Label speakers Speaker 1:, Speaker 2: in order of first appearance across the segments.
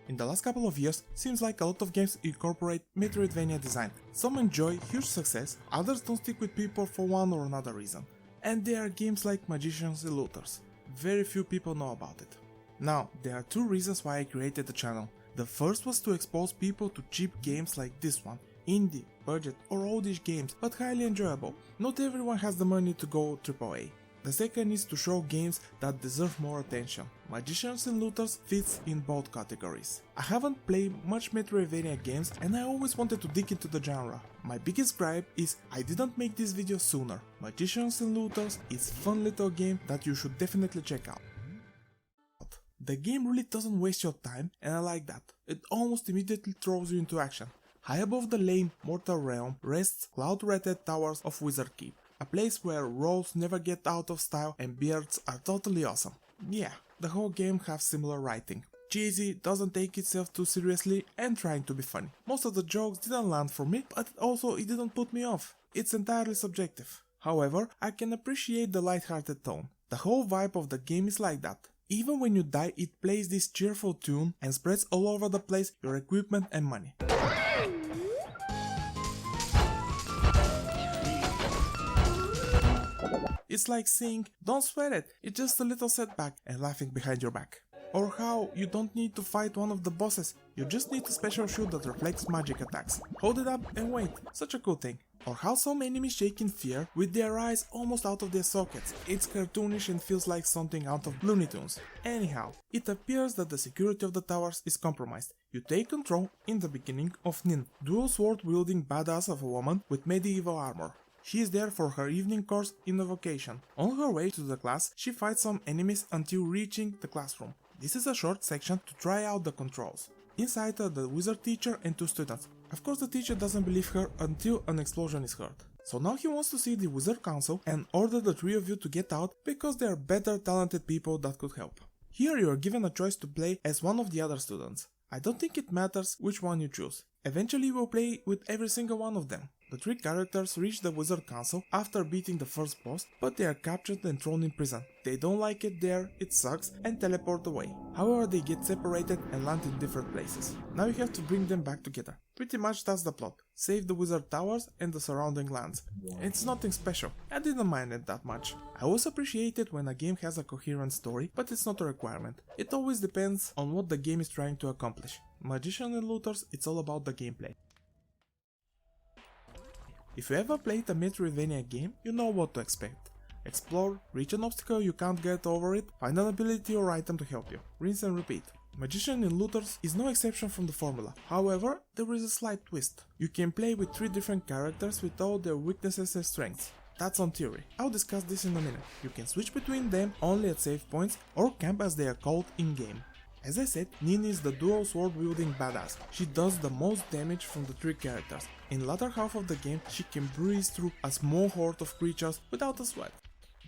Speaker 1: In the last couple of years, seems like a lot of games incorporate Metroidvania design. Some enjoy huge success, others don't stick with people for one or another reason. And there are games like Magicians and Looters. Very few people know about it. Now, there are two reasons why I created the channel. The first was to expose people to cheap games like this one, indie, budget or oldish games, but highly enjoyable. Not everyone has the money to go AAA. The second is to show games that deserve more attention. Magicians and Looters fits in both categories. I haven't played much Metroidvania games and I always wanted to dig into the genre. My biggest gripe is I didn't make this video sooner. Magicians and Looters is a fun little game that you should definitely check out. The game really doesn't waste your time and I like that. It almost immediately throws you into action. High above the lame Mortal Realm rests cloud-rated towers of Wizard Keep. A place where roles never get out of style and beards are totally awesome. Yeah, the whole game has similar writing. Cheesy, doesn't take itself too seriously and trying to be funny. Most of the jokes didn't land for me, but also it didn't put me off. It's entirely subjective. However, I can appreciate the lighthearted tone. The whole vibe of the game is like that. Even when you die, it plays this cheerful tune and spreads all over the place your equipment and money. It's like saying, don't sweat it, it's just a little setback, and laughing behind your back. Or how you don't need to fight one of the bosses, you just need a special shield that reflects magic attacks. Hold it up and wait, such a cool thing. Or how some enemies shake in fear with their eyes almost out of their sockets. It's cartoonish and feels like something out of Looney Tunes. Anyhow, it appears that the security of the towers is compromised. You take control in the beginning of Nin, dual sword wielding badass of a woman with medieval armor. She is there for her evening course in Evocation. On her way to the class, she fights some enemies until reaching the classroom. This is a short section to try out the controls. Inside are the wizard teacher and two students. Of course the teacher doesn't believe her until an explosion is heard. So now he wants to see the wizard council and order the three of you to get out because there are better talented people that could help. Here you are given a choice to play as one of the other students. I don't think it matters which one you choose. Eventually you will play with every single one of them. The three characters reach the Wizard Council after beating the first boss, but they are captured and thrown in prison. They don't like it there, it sucks, and teleport away. However, they get separated and land in different places. Now you have to bring them back together. Pretty much that's the plot. Save the Wizard Towers and the surrounding lands. It's nothing special. I didn't mind it that much. I always appreciate it when a game has a coherent story, but it's not a requirement. It always depends on what the game is trying to accomplish. Magician and Looters, it's all about the gameplay. If you ever played a Metroidvania game, you know what to expect. Explore, reach an obstacle you can't get over it, find an ability or item to help you. Rinse and repeat. Magician in Looters is no exception from the formula. However, there is a slight twist. You can play with three different characters with all their weaknesses and strengths. That's on theory. I'll discuss this in a minute. You can switch between them only at save points or camp as they are called in-game. As I said, Nin is the dual sword wielding badass. She does the most damage from the three characters. In the latter half of the game, she can breeze through a small horde of creatures without a sweat.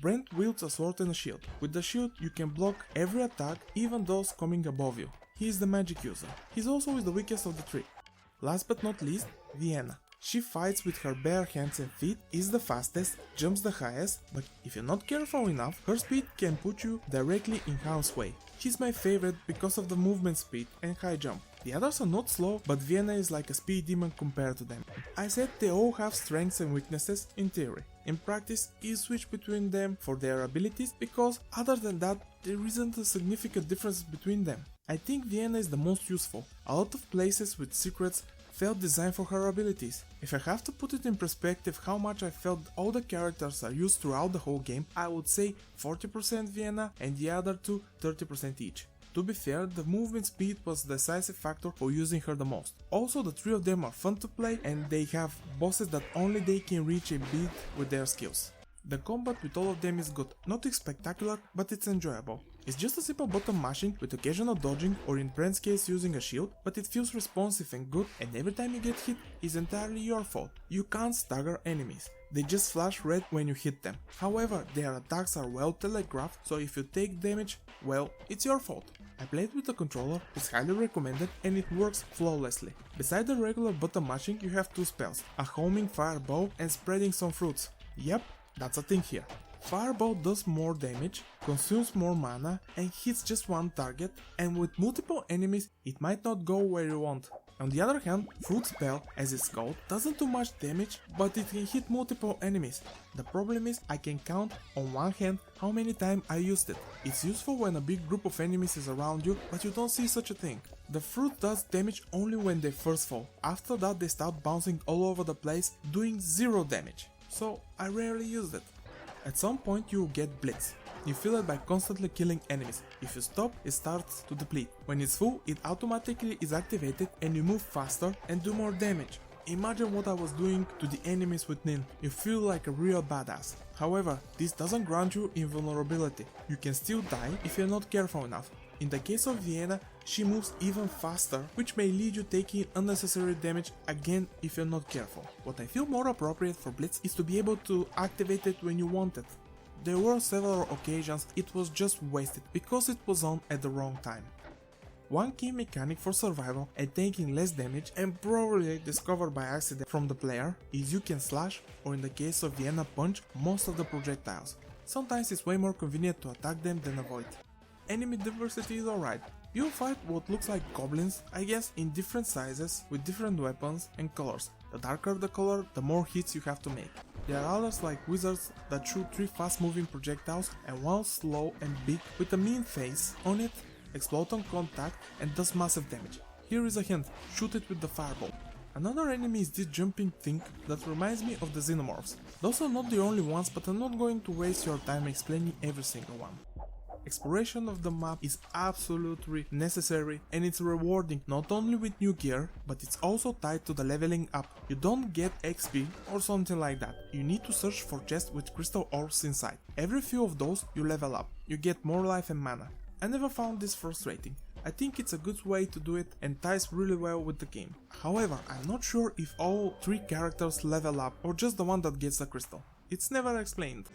Speaker 1: Brent wields a sword and a shield. With the shield, you can block every attack, even those coming above you. He is the magic user. He's also the weakest of the three. Last but not least, Vienna. She fights with her bare hands and feet, is the fastest, jumps the highest, but if you're not careful enough, her speed can put you directly in harm's way. She's my favorite because of the movement speed and high jump. The others are not slow, but Vienna is like a speed demon compared to them. I said they all have strengths and weaknesses in theory. In practice, you switch between them for their abilities because other than that, there isn't a significant difference between them. I think Vienna is the most useful. A lot of places with secrets felt designed for her abilities. If I have to put it in perspective how much I felt all the characters are used throughout the whole game, I would say 40% Vienna and the other two 30% each. To be fair, the movement speed was the decisive factor for using her the most. Also, the three of them are fun to play and they have bosses that only they can reach and beat with their skills. The combat with all of them is good, nothing spectacular, but it's enjoyable. It's just a simple button mashing with occasional dodging or in Brent's case using a shield, but it feels responsive and good, and every time you get hit is entirely your fault. You can't stagger enemies, they just flash red when you hit them. However, their attacks are well telegraphed, so if you take damage, well, it's your fault. I played with the controller, it's highly recommended and it works flawlessly. Beside the regular button mashing you have two spells, a homing fireball and spreading some fruits. Yep, that's a thing here. Fireball does more damage, consumes more mana and hits just one target, and with multiple enemies it might not go where you want. On the other hand, Fruit Spell, as it's called, doesn't do much damage, but it can hit multiple enemies. The problem is I can count on one hand how many times I used it. It's useful when a big group of enemies is around you, but you don't see such a thing. The fruit does damage only when they first fall. After that they start bouncing all over the place, doing 0 damage. So I rarely used it. At some point you will get Blitz. You fill it by constantly killing enemies. If you stop, it starts to deplete. When it's full, it automatically is activated and you move faster and do more damage. Imagine what I was doing to the enemies with Nin. You feel like a real badass. However, this doesn't grant you invulnerability. You can still die if you're not careful enough. In the case of Vienna, she moves even faster, which may lead you taking unnecessary damage again if you're not careful. What I feel more appropriate for Blitz is to be able to activate it when you want it. There were several occasions it was just wasted because it was on at the wrong time. One key mechanic for survival and taking less damage, and probably discovered by accident from the player, is you can slash, or in the case of Vienna, punch most of the projectiles. Sometimes it's way more convenient to attack them than avoid. Enemy diversity is alright. You'll fight what looks like goblins, I guess, in different sizes, with different weapons and colors. The darker the color, the more hits you have to make. There are others like wizards that shoot 3 fast moving projectiles and 1 slow and big with a mean face on it, explode on contact and does massive damage. Here is a hint, shoot it with the fireball. Another enemy is this jumping thing that reminds me of the xenomorphs. Those are not the only ones, but I'm not going to waste your time explaining every single one. Exploration of the map is absolutely necessary and it's rewarding not only with new gear, but it's also tied to the leveling up. You don't get XP or something like that. You need to search for chests with crystal ores inside. Every few of those you level up. You get more life and mana. I never found this frustrating. I think it's a good way to do it and ties really well with the game. However, I'm not sure if all 3 characters level up or just the one that gets the crystal. It's never explained.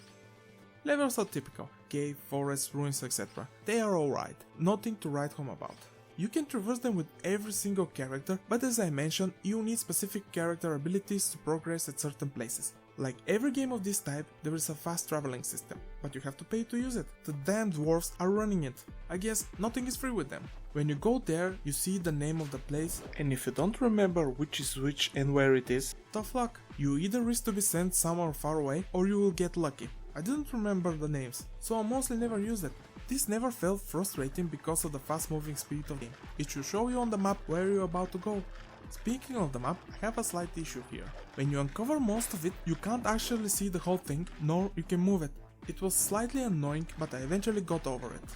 Speaker 1: Levels are typical, cave, forest, ruins, etc. They are alright, nothing to write home about. You can traverse them with every single character, but as I mentioned, you need specific character abilities to progress at certain places. Like every game of this type, there is a fast traveling system, but you have to pay to use it. The damn dwarves are running it. I guess nothing is free with them. When you go there, you see the name of the place, and if you don't remember which is which and where it is, tough luck. You either risk to be sent somewhere far away, or you will get lucky. I didn't remember the names, so I mostly never used it. This never felt frustrating because of the fast moving speed of the game. It should show you on the map where you're about to go. Speaking of the map, I have a slight issue here. When you uncover most of it, you can't actually see the whole thing, nor you can move it. It was slightly annoying, but I eventually got over it.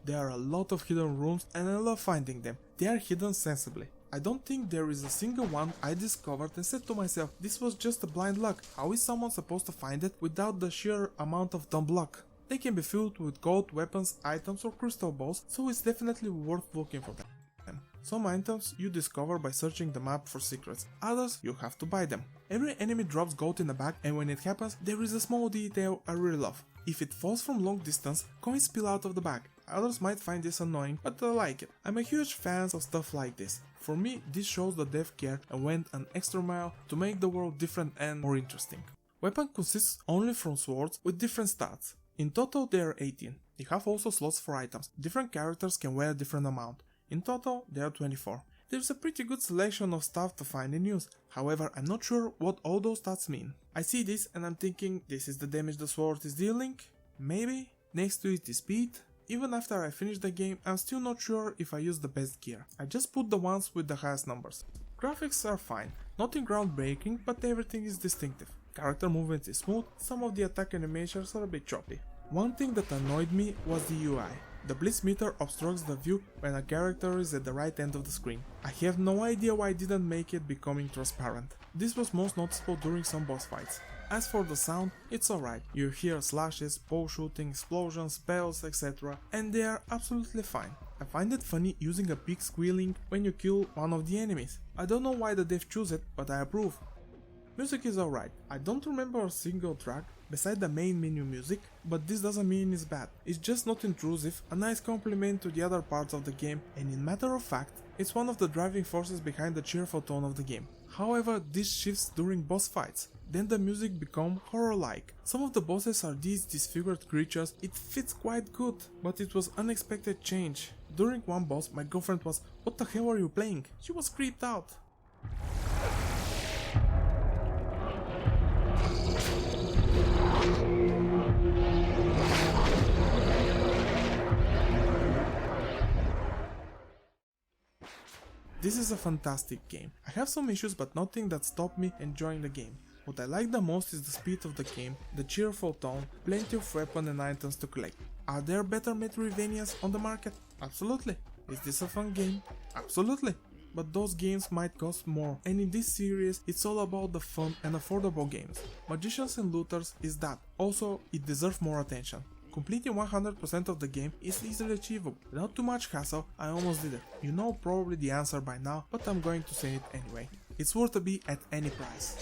Speaker 1: There are a lot of hidden rooms and I love finding them. They are hidden sensibly. I don't think there is a single one I discovered and said to myself, this was just a blind luck. How is someone supposed to find it without the sheer amount of dumb luck? They can be filled with gold, weapons, items or crystal balls, so it's definitely worth looking for them. Some items you discover by searching the map for secrets, others you have to buy them. Every enemy drops gold in the bag, and when it happens, there is a small detail I really love. If it falls from long distance, coins spill out of the bag. Others might find this annoying, but I like it. I'm a huge fan of stuff like this. For me, this shows that they've cared and went an extra mile to make the world different and more interesting. Weapon consists only from swords with different stats. In total there are 18. You have also slots for items. Different characters can wear a different amount. In total there are 24. There's a pretty good selection of stuff to find and use. However, I'm not sure what all those stats mean. I see this and I'm thinking, this is the damage the sword is dealing? Maybe? Next to it is speed? Even after I finish the game, I'm still not sure if I use the best gear. I just put the ones with the highest numbers. Graphics are fine, nothing groundbreaking, but everything is distinctive. Character movement is smooth, some of the attack animations are a bit choppy. One thing that annoyed me was the UI. The blitz meter obstructs the view when a character is at the right end of the screen. I have no idea why I didn't make it becoming transparent. This was most noticeable during some boss fights. As for the sound, it's alright. You hear slashes, pole shooting, explosions, spells, etc. and they are absolutely fine. I find it funny using a pig squealing when you kill one of the enemies. I don't know why the dev chose it, but I approve. Music is alright. I don't remember a single track beside the main menu music, but this doesn't mean it's bad. It's just not intrusive, a nice compliment to the other parts of the game, and in matter of fact, it's one of the driving forces behind the cheerful tone of the game. However, this shifts during boss fights. Then the music becomes horror-like. Some of the bosses are these disfigured creatures. It fits quite good, but it was unexpected change. During one boss, my girlfriend was, "What the hell are you playing?" She was creeped out. This is a fantastic game. I have some issues, but nothing that stopped me enjoying the game. What I like the most is the speed of the game, the cheerful tone, plenty of weapons and items to collect. Are there better Metroidvanias on the market? Absolutely. Is this a fun game? Absolutely. But those games might cost more, and in this series it's all about the fun and affordable games. Magicians and Looters is that. Also, it deserves more attention. Completing 100% of the game is easily achievable. Without too much hassle, I almost did it. You know probably the answer by now, but I'm going to say it anyway. It's worth a beat at any price.